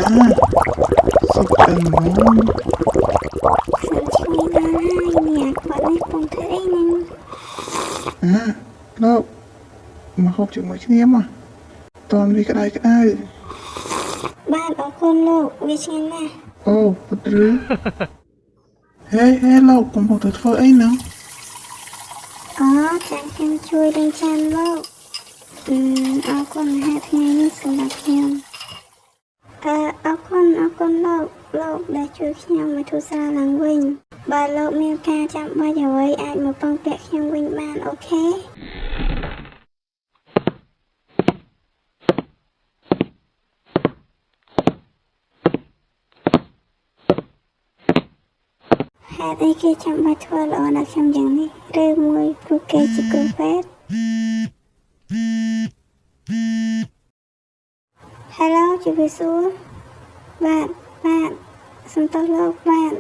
សុខទាំងហ្មងខ្ញុំឈ្ងុយដល់ហើយអ្នកគាត់នេះពងធ្វើអីហ្នឹងលោកមកហូបជាមួយគ្នាមកតនវាក្តៅបាទអរគុណលោកវាឆ្ងាញ់ណាស់អូពុតឬហេលោកកំពុងតែធ្វើអីហ្នឹងអូចាំខ្ញុំជួយលេងចានលោកអរគុណហើយថ្ងៃនេះសម្រាប់ខ្ញុំអរគុណលោកដែលជួយខ្ញុំមកទូសារឡើងវិញបើលោកមានការចាំបាច់អ្វីអាចមកពឹងពាក់ខ្ញុំវិញបានអូខេហេតុអីគេចាំបាច់ធ្វើល្អដល់ខ្ញុំយ៉ាងនេះឬមួយព្រោះគេជាគ្រូពេទ្យ Hello ជម្រាបសួរបាទសំទោសលោកបាទ